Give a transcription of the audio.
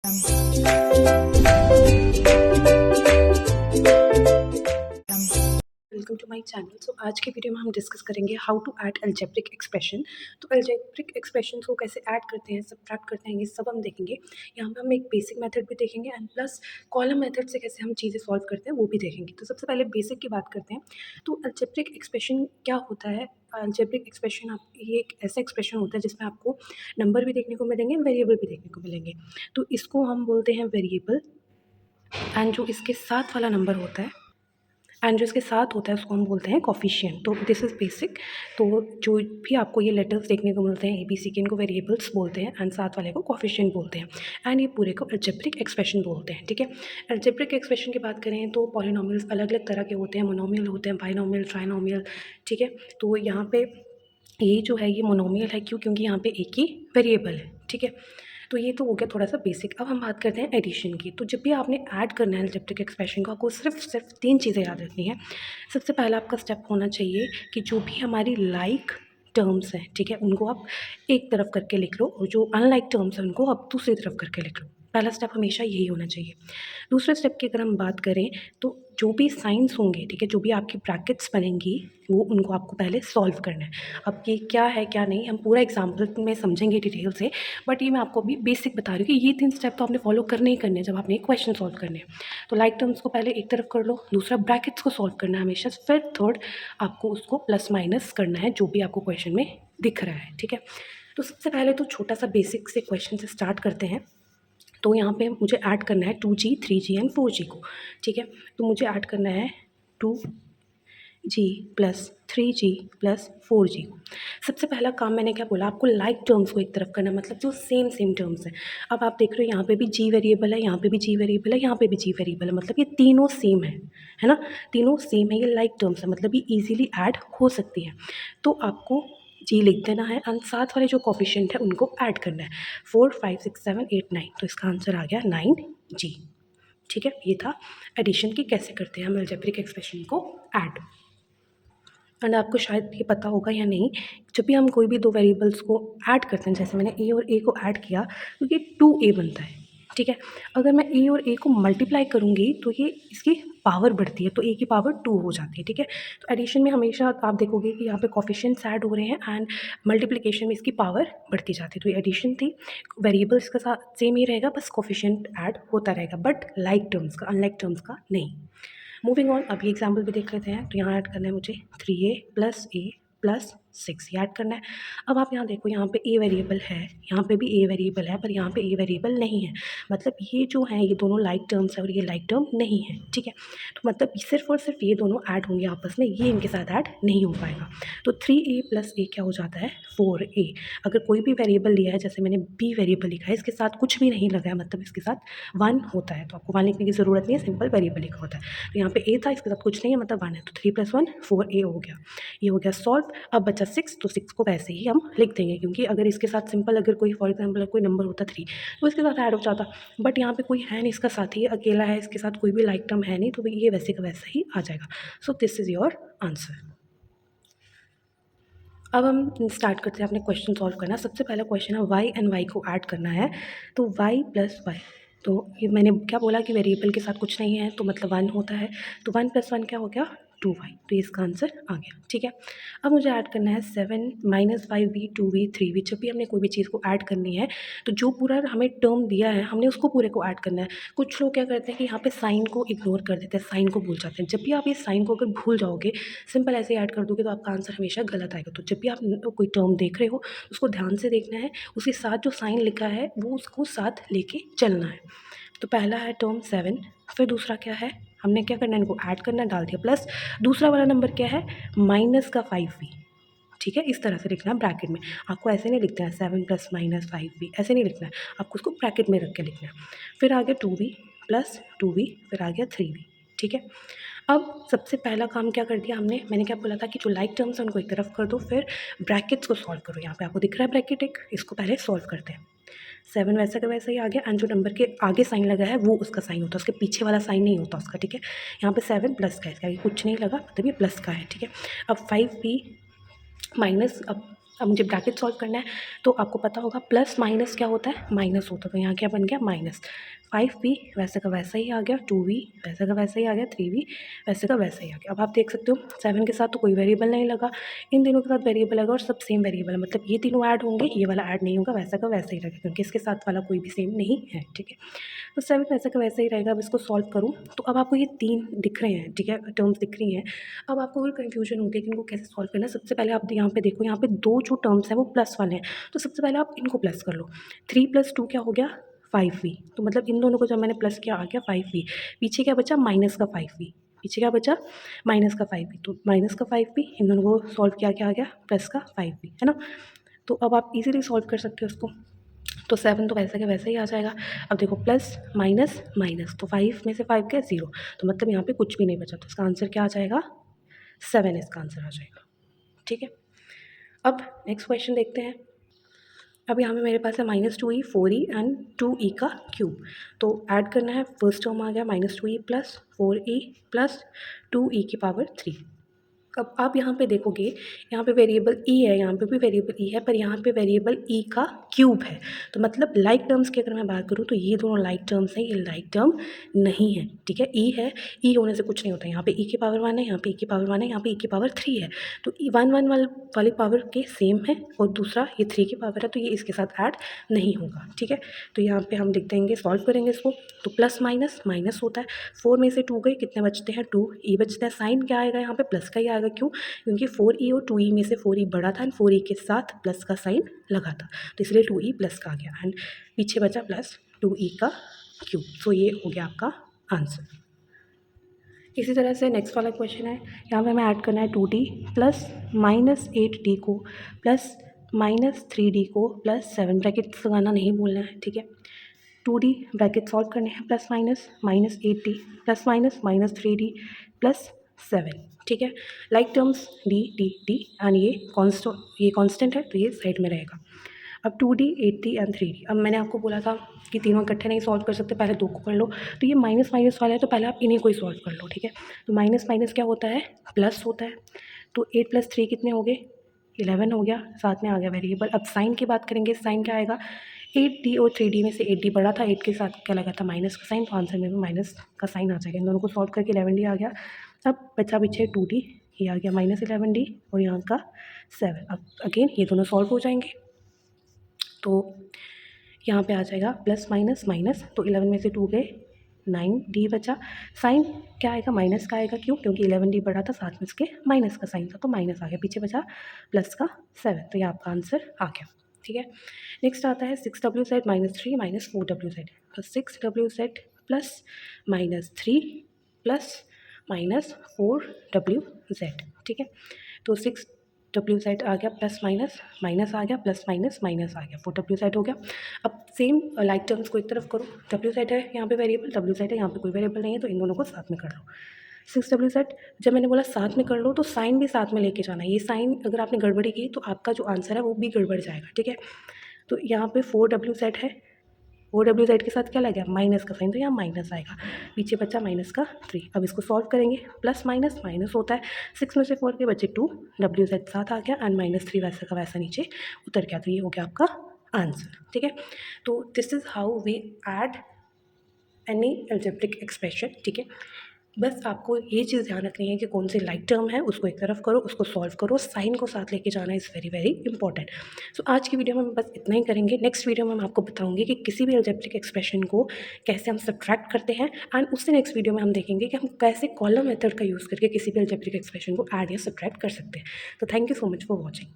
Welcome to my channel. So आज के video में हम डिस्कस करेंगे how to add algebraic expression. तो अलजेब्रिक एक्सप्रेशन को कैसे ऐड करते हैं, सब्ट्रैक्ट करते हैं, ये सब हम देखेंगे। यहाँ पे हम एक बेसिक मेथड भी देखेंगे एंड प्लस कॉलम मेथड से कैसे हम चीज़ें सॉल्व करते हैं वो भी देखेंगे। तो सबसे पहले बेसिक की बात करते हैं। तो अलजेब्रिक एक्सप्रेशन क्या होता है? अलजेब्रिक एक्सप्रेशन ये एक ऐसा एक्सप्रेशन होता है जिसमें आपको नंबर भी देखने को मिलेंगे, वेरिएबल भी देखने को मिलेंगे। तो इसको हम बोलते हैं वेरिएबल, एंड जो इसके साथ वाला नंबर होता है एंड जो इसके साथ होता है उसको हम बोलते हैं कोफिशिएंट। तो दिस इज़ बेसिक। तो जो भी आपको ये लेटर्स देखने को मिलते हैं ABC के, इनको वेरिएबल्स बोलते हैं एंड साथ वाले को कोफिशिएंट बोलते हैं एंड ये पूरे को अलजेब्रिक एक्सप्रेशन बोलते हैं। ठीक है, अलजेब्रिक एक्सप्रेशन की बात करें तो पॉलिनोमियल्स अलग अलग तरह के होते हैं, मोनोमियल होते हैं, बाइनोमियल, ट्राइनोमियल। ठीक है, तो यहाँ पे ये जो है ये मोनोमियल है, क्योंकि यहाँ पे एक ही वेरिएबल है। ठीक है, तो ये तो हो गया थोड़ा सा बेसिक। अब हम बात करते हैं एडिशन की। तो जब भी आपने ऐड करना है अलजेब्रिक एक्सप्रेशन को, आपको सिर्फ 3 चीज़ें याद रखनी है। सबसे पहला आपका स्टेप होना चाहिए कि जो भी हमारी लाइक टर्म्स हैं, ठीक है, उनको आप एक तरफ करके लिख लो और जो अनलाइक टर्म्स हैं उनको आप दूसरी तरफ करके लिख लो। पहला स्टेप हमेशा यही होना चाहिए। दूसरे स्टेप की अगर हम बात करें तो जो भी साइंस होंगे, ठीक है, जो भी आपकी ब्रैकेट्स बनेंगी वो उनको आपको पहले सॉल्व करना है। अब ये क्या है क्या नहीं हम पूरा एग्जाम्पल में समझेंगे डिटेल से, बट ये मैं आपको अभी बेसिक बता रही हूँ कि ये 3 स्टेप तो आपने फॉलो करने ही करने हैं जब आपने एक क्वेश्चन सॉल्व करने हैं। तो लाइक टर्म्स को पहले एक तरफ कर लो, दूसरा ब्रैकेट्स को सॉल्व करना है हमेशा, फिर थर्ड आपको उसको प्लस माइनस करना है जो भी आपको क्वेश्चन में दिख रहा है। ठीक है, तो सबसे पहले तो छोटा सा बेसिक से क्वेश्चन से स्टार्ट करते हैं। तो यहाँ पे मुझे ऐड करना है 2G, 3G एंड 4G को। ठीक है, तो मुझे ऐड करना है 2G plus 3G plus 4G को। सबसे पहला काम मैंने क्या बोला आपको, लाइक टर्म्स को एक तरफ करना, मतलब जो सेम टर्म्स हैं। अब आप देख रहे हो यहाँ पे भी G वेरिएबल है, यहाँ पे भी G वेरिएबल है, यहाँ पे भी G वेरिएबल है, मतलब ये तीनों सेम है ना, तीनों सेम है, ये लाइक टर्म्स है, मतलब ये ईजिली ऐड हो सकती है। तो आपको G लिख देना है एंड साथ वाले जो कोफिशिएंट है उनको ऐड करना है, 4 5 6 7 8 9। तो इसका आंसर आ गया 9G। ठीक है, ये था एडिशन की कैसे करते हैं हम अलजेब्रिक एक्सप्रेशन को ऐड। एंड आपको शायद ये पता होगा या नहीं, जब भी हम कोई भी दो वेरिएबल्स को ऐड करते हैं, जैसे मैंने A और A को ऐड किया तो ये 2A बनता है। ठीक है, अगर मैं A और A को मल्टीप्लाई करूँगी तो ये इसकी पावर बढ़ती है, तो A की पावर 2 हो जाती है। ठीक है, तो एडिशन में हमेशा आप देखोगे कि यहाँ पे कोफिशिएंट्स ऐड हो रहे हैं एंड मल्टीप्लिकेशन में इसकी पावर बढ़ती जाती है। तो ये एडिशन थी, वेरिएबल्स का साथ सेम ही रहेगा, बस कोफिशिएंट ऐड होता रहेगा, बट लाइक टर्म्स का, अनलाइक टर्म्स का नहीं। मूविंग ऑन, अभी एग्जाम्पल भी देख लेते हैं। तो यहाँ ऐड करना है मुझे 3A प्लस A प्लस 6, ये ऐड करना है। अब आप यहाँ देखो, यहाँ पे A वेरिएबल है, यहाँ पे भी A वेरिएबल है, पर यहाँ पे A वेरिएबल नहीं है, मतलब ये जो है ये दोनों लाइक टर्म्स है और ये लाइक टर्म नहीं है। ठीक है, तो मतलब सिर्फ और सिर्फ ये दोनों ऐड होंगे आपस में, ये इनके साथ ऐड नहीं हो पाएगा। तो 3A प्लस A क्या हो जाता है 4A। अगर कोई भी वेरिएबल लिया है, जैसे मैंने B वेरिएबल लिखा है, इसके साथ कुछ भी नहीं लगा है, मतलब इसके साथ 1 होता है, तो आपको 1 लिखने की ज़रूरत नहीं है, सिंपल वेरिएबल लिखा होता है। तो यहाँ पे A था, इसके साथ कुछ नहीं है, मतलब 1 है, तो 3 + 1 4A हो गया, ये हो गया सॉल्व। अब बचा 6, तो 6 को वैसे ही हम लिख देंगे, क्योंकि अगर इसके साथ सिंपल अगर कोई फॉर एग्जाम्पल कोई नंबर होता 3 तो इसके साथ ऐड हो जाता, बट यहाँ पे कोई है नहीं इसका साथी, अकेला है, इसके साथ कोई भी लाइक टर्म है नहीं, तो ये वैसे का वैसा ही आ जाएगा। So this is your answer. अब हम स्टार्ट करते हैं अपने क्वेश्चन सॉल्व करना। सबसे पहला क्वेश्चन है y एंड y को ऐड करना है, तो y प्लस y। तो ये मैंने क्या बोला कि वेरिएबल के साथ कुछ नहीं है, तो मतलब 1 होता है, तो 1 + 1 क्या हो गया 2y, तो इसका आंसर आ गया। ठीक है, अब मुझे ऐड करना है 7 - 5v 2v 3v। जब भी हमने कोई भी चीज़ को ऐड करनी है तो जो पूरा हमें टर्म दिया है हमने उसको पूरे को ऐड करना है। कुछ लोग क्या करते हैं कि यहाँ पे साइन को इग्नोर कर देते हैं, साइन को भूल जाते हैं। जब भी आप इस साइन को अगर भूल जाओगे, सिंपल ऐसे ही ऐड कर दोगे, तो आपका आंसर हमेशा गलत आएगा। तो जब भी आप कोई टर्म देख रहे हो उसको ध्यान से देखना है, उसके साथ जो साइन लिखा है वो उसको साथ लेके चलना है। तो पहला है टर्म 7, फिर दूसरा क्या है, हमने क्या करना है, इनको ऐड करना, डाल दिया, प्लस दूसरा वाला नंबर क्या है माइनस का 5v। ठीक है, इस तरह से लिखना है ब्रैकेट में, आपको ऐसे नहीं लिखना है 7 + -5v, ऐसे नहीं लिखना है, आपको उसको ब्रैकेट में रख के लिखना है। फिर आ गया 2v प्लस 2v, फिर आ गया 3v। ठीक है, अब सबसे पहला काम क्या कर दिया हमने, मैंने क्या बोला था कि जो लाइक टर्म्स हैं उनको एक तरफ कर दो, फिर ब्रैकेट्स को सॉल्व करो। यहाँ पे आपको दिख रहा है ब्रैकेट एक, इसको पहले सॉल्व करते हैं। 7 वैसा का वैसा ही आ गया, एंड जो नंबर के आगे साइन लगा है वो उसका साइन होता है, उसके पीछे वाला साइन नहीं होता उसका। ठीक है, यहाँ पे 7 प्लस का है, इसका आगे कुछ नहीं लगा, मतलब ये प्लस का है। ठीक है, अब 5v माइनस, अब अब मुझे ब्रैकेट सॉल्व करना है, तो आपको पता होगा प्लस माइनस क्या होता है, माइनस होता है। तो यहाँ क्या बन गया, माइनस 5v वैसे का वैसा ही आ गया, 2v वैसे का वैसा ही आ गया, 3v वैसे का वैसा ही आ गया। अब आप देख सकते हो 7 के साथ तो कोई वेरिएबल नहीं लगा, इन तीनों के साथ वेरिएबल लगा और सब सेम वेरिएबल है, मतलब ये तीनों ऐड होंगे, ये वाला ऐड नहीं होगा, वैसा का वैसा ही रहेगा क्योंकि इसके साथ वाला कोई भी सेम नहीं है। ठीक है, तो 7 वैसा का वैसा ही रहेगा। अब इसको सॉल्व करूँ तो अब आपको ये 3 दिख रहे हैं, ठीक है, टर्म्स दिख रही हैं। अब आपको अगर कन्फ्यूजन होती है कि इनको कैसे सॉल्व करना है, सबसे पहले आप यहाँ पे देखो, यहाँ पे 2 जो टर्म्स हैं वो प्लस वाले हैं, तो सबसे पहले आप इनको प्लस कर लो। 3 + 2 क्या हो गया, 5v। तो मतलब इन दोनों को जब मैंने प्लस किया आ गया 5v। पीछे क्या बचा, माइनस का 5v। पीछे क्या बचा, माइनस का 5v। तो माइनस का 5v, इन दोनों को सॉल्व किया क्या आ गया, प्लस का 5v, है ना। तो अब आप इजीली सॉल्व कर सकते हो इसको। तो 7 तो वैसा का वैसा ही आ जाएगा। अब देखो प्लस माइनस माइनस, तो 5 में से 5 गया 0, तो मतलब यहाँ पे कुछ भी नहीं बचा, तो इसका आंसर क्या आ जाएगा, 7 इसका आंसर आ जाएगा। ठीक है, अब नेक्स्ट क्वेश्चन देखते हैं। अब यहाँ पे मेरे पास है -2e 4e एंड 2e का क्यूब। तो ऐड करना है, फर्स्ट टर्म आ गया -2e + 4e + 2e की पावर 3। अब आप यहाँ पे देखोगे, यहाँ पे वेरिएबल ई है, यहाँ पे भी वेरिएबल ई है, पर यहाँ पे वेरिएबल ई का क्यूब है। तो मतलब लाइक टर्म्स की अगर मैं बात करूँ तो ये दोनों लाइक टर्म्स हैं, ये लाइक टर्म नहीं है। ठीक है, ई है, ई होने से कुछ नहीं होता। यहाँ पे ई की पावर 1 है, यहाँ पे ई की पावर 1 है, यहाँ पे ई की पावर 3 है। तो 1 वाली पावर के सेम है, और दूसरा ये 3 की पावर है, तो ये इसके साथ ऐड नहीं होगा। ठीक है, तो यहाँ पे हम लिख देंगे, सॉल्व करेंगे इसको, तो प्लस माइनस माइनस होता है। 4 में से 2 गए, कितने बचते हैं, 2 ई बचता है। साइन क्या आएगा यहाँ पे, प्लस का ही आएगा। क्यों, क्योंकि 4e और 2e में से 4e बड़ा था एंड 4e के साथ प्लस का साइन लगा था, तो इसलिए 2e प्लस का आ गया एंड पीछे बचा प्लस 2e का क्यूब। तो ये हो गया आपका आंसर। इसी तरह से नेक्स्ट वाला क्वेश्चन है, यहाँ पे हमें ऐड करना है 2d प्लस -8d को प्लस -3d को प्लस 7, ब्रैकेट लगाना नहीं भूलना है। ठीक है, 2d ब्रैकेट सॉल्व करने हैं, plus minus -8d plus minus -3d plus 7। ठीक है, like terms D D D and ये कांस्टेंट है, तो ये साइड में रहेगा। अब 2d 8d एंड 3d, अब मैंने आपको बोला था कि तीनों इकट्ठे नहीं सॉल्व कर सकते, पहले 2 को कर लो। तो ये माइनस माइनस वाला है, तो पहले आप इन्हीं को ही सॉल्व कर लो। ठीक है, तो माइनस माइनस क्या होता है, प्लस होता है। तो 8 + 3 कितने हो गए, 11 हो गया, साथ में आ गया वेरिएबल। अब साइन की बात करेंगे, साइन क्या आएगा, 8d और 3d में से 8d बड़ा था, 8 के साथ क्या लगा था, माइनस का साइन, तो आंसर में भी माइनस का साइन आ जाएगा। इन दोनों को सॉल्व करके 11d आ गया। अब बचा पीछे 2d, ये आ गया -11d और यहाँ का 7। अब अगेन ये दोनों सॉल्व हो जाएंगे, तो यहाँ पे आ जाएगा प्लस माइनस माइनस, तो 11 में से 2 गए, 9d बचा। साइन क्या आएगा, माइनस का आएगा। क्यों, क्योंकि 11d बड़ा था, साथ में इसके माइनस का साइन था, तो माइनस आ गया। पीछे बचा प्लस का 7, तो ये आपका आंसर आ गया। ठीक है, नेक्स्ट आता है 6wz -3 -4wz। तो 6wz प्लस -3 प्लस -4wz। ठीक है, तो 6wz आ गया, प्लस माइनस माइनस आ गया, प्लस माइनस माइनस आ गया, 4wz हो गया। अब सेम लाइक टर्म्स को एक तरफ करो, wz है यहाँ पे वेरिएबल, wz है यहाँ पे कोई वेरिएबल नहीं है, तो इन दोनों को साथ में कर लो। 6wz जब मैंने बोला साथ में कर लो, तो साइन भी साथ में लेके जाना है। ये साइन अगर आपने गड़बड़ी की तो आपका जो आंसर है वो भी गड़बड़ जाएगा। ठीक है, तो यहाँ पे 4wz है, 4wz के साथ क्या लग गया, माइनस का साइन, तो यहाँ माइनस आएगा। पीछे बचा माइनस का 3। अब इसको सॉल्व करेंगे, प्लस माइनस माइनस होता है। 6 में से 4 के बचे 2, wz साथ आ गया एंड -3 वैसा का वैसा नीचे उतर गया, तो ये हो गया आपका आंसर। ठीक है, तो this is how we add any algebraic expression. ठीक है, बस आपको ये चीज़ ध्यान रखनी है कि कौन से लाइक टर्म है उसको एक तरफ करो, उसको सॉल्व करो, साइन को साथ लेके जाना इज़ वेरी वेरी इंपॉर्टेंट। सो आज की वीडियो में हम बस इतना ही करेंगे। नेक्स्ट वीडियो में मैं आपको बताऊंगी कि किसी भी अलजेब्रिक एक्सप्रेशन को कैसे हम सब्ट्रैक्ट करते हैं, एंड उससे नेक्स्ट वीडियो में हम देखेंगे कि हम कैसे कॉलम मेथड का यूज़ करके किसी भी अलजेब्रिक एक्सप्रेशन को ऐड या सब्ट्रैक्ट कर सकते हैं। तो thank you so much for watching.